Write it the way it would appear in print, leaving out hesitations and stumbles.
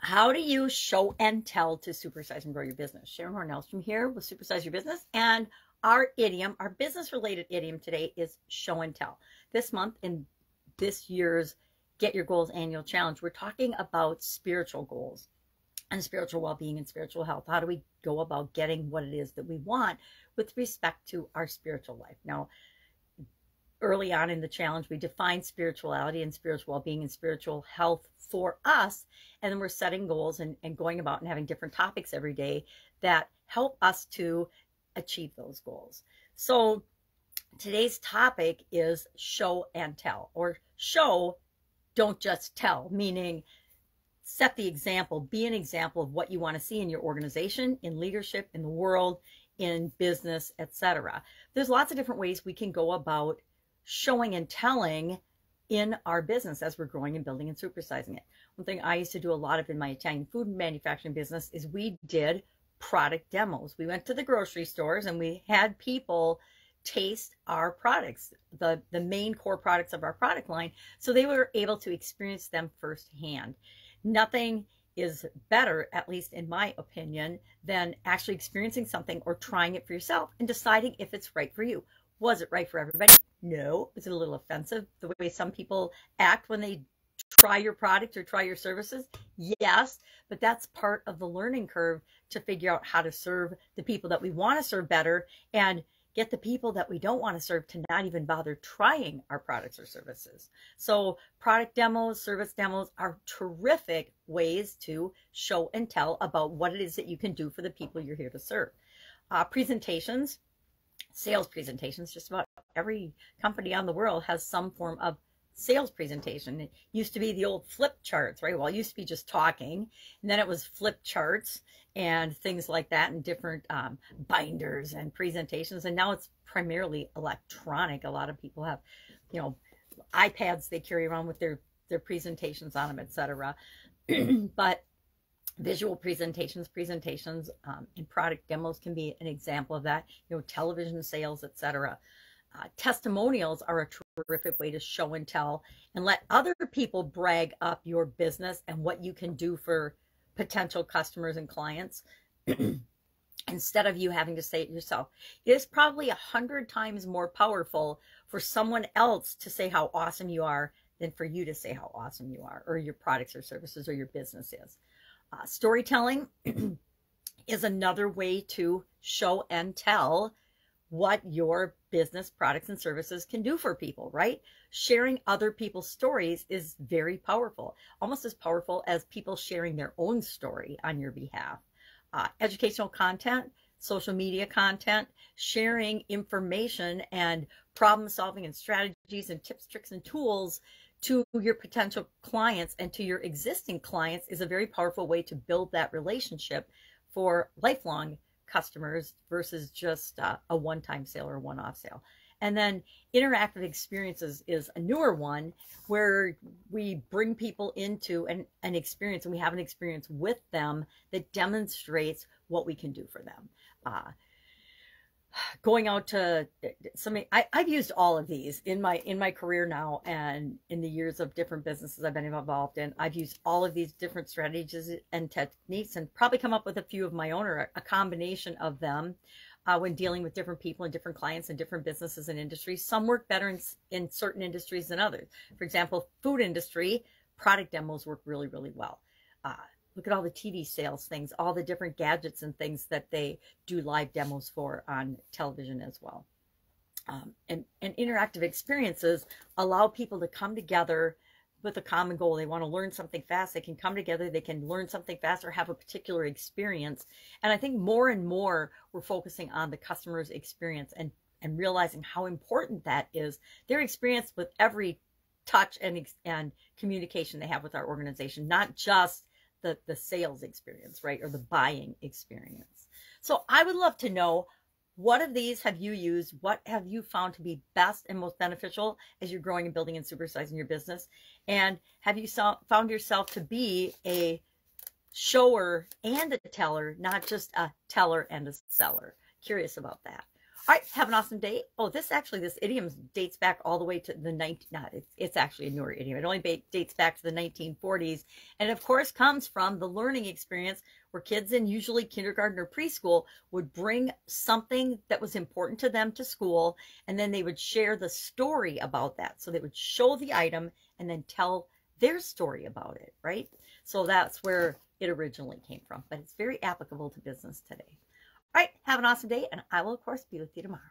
How do you show and tell to supersize and grow your business? Sharon Horne-Ellstrom here with Supersize Your Business. And our idiom, our business related idiom today is show and tell. This month in this year's Get Your Goals Annual Challenge, we're talking about spiritual goals and spiritual well-being and spiritual health. How do we go about getting what it is that we want with respect to our spiritual life? Now, early on in the challenge, we defined spirituality and spiritual well-being and spiritual health for us. And then we're setting goals and going about and having different topics every day that help us to achieve those goals. So today's topic is show and tell, or show, don't just tell, meaning set the example, be an example of what you want to see in your organization, in leadership, in the world, in business, etc. There's lots of different ways we can go about showing and telling in our business as we're growing and building and supersizing it. One thing I used to do a lot of in my Italian food manufacturing business is we did product demos. We went to the grocery stores and we had people taste our products, the main core products of our product line, so they were able to experience them firsthand. Nothing is better, at least in my opinion, than actually experiencing something or trying it for yourself and deciding if it's right for you. Was it right for everybody? No. Was it a little offensive the way some people act when they try your product or try your services? Yes, but that's part of the learning curve to figure out how to serve the people that we want to serve better and get the people that we don't want to serve to not even bother trying our products or services. So product demos, service demos are terrific ways to show and tell about what it is that you can do for the people you're here to serve. Presentations, sales presentations, just about every company on the world has some form of sales presentation. It used to be the old flip charts, right? Well, it used to be just talking, and then it was flip charts and things like that, and different binders and presentations, and now it's primarily electronic. A lot of people have, iPads they carry around with their presentations on them, etc. But visual presentations and product demos can be an example of that. Television sales, etc. Testimonials are a terrific way to show and tell and let other people brag up your business and what you can do for potential customers and clients instead of you having to say it yourself. It is probably 100 times more powerful for someone else to say how awesome you are than for you to say how awesome you are, or your products or services or your business is. Storytelling is another way to show and tell what your business products and services can do for people, right? Sharing other people's stories is very powerful, almost as powerful as people sharing their own story on your behalf. Educational content, social media content, sharing information and problem solving and strategies and tips, tricks, and tools to your potential clients and to your existing clients is a very powerful way to build that relationship for lifelong customers versus just a one-time sale or a one-off sale. And then interactive experiences is a newer one where we bring people into an experience and we have an experience with them that demonstrates what we can do for them. Going out to somebody, I've used all of these in my career now, and in the years of different businesses I've been involved in, I've used all of these different strategies and techniques and probably come up with a few of my own, or a combination of them when dealing with different people and different clients and different businesses and industries. Some work better in certain industries than others. For example, food industry, product demos work really, really well. Look at all the TV sales things, all the different gadgets and things that they do live demos for on television as well. And interactive experiences allow people to come together with a common goal. They want to learn something fast. They can come together. They can learn something fast or have a particular experience. And I think more and more we're focusing on the customer's experience and realizing how important that is. Their experience with every touch and communication they have with our organization, not just the sales experience, right? Or the buying experience. So I would love to know, what of these have you used? What have you found to be best and most beneficial as you're growing and building and supersizing your business? And have you found yourself to be a shower and a teller, not just a teller and a seller? Curious about that. All right, have an awesome day. Oh, this idiom dates back all the way to the 19, not, it's actually a newer idiom. It only dates back to the 1940s. And of course comes from the learning experience where kids in usually kindergarten or preschool would bring something that was important to them to school. And then they would share the story about that. So they would show the item and then tell their story about it, right? So that's where it originally came from, but it's very applicable to business today. All right, have an awesome day, and I will, of course, be with you tomorrow.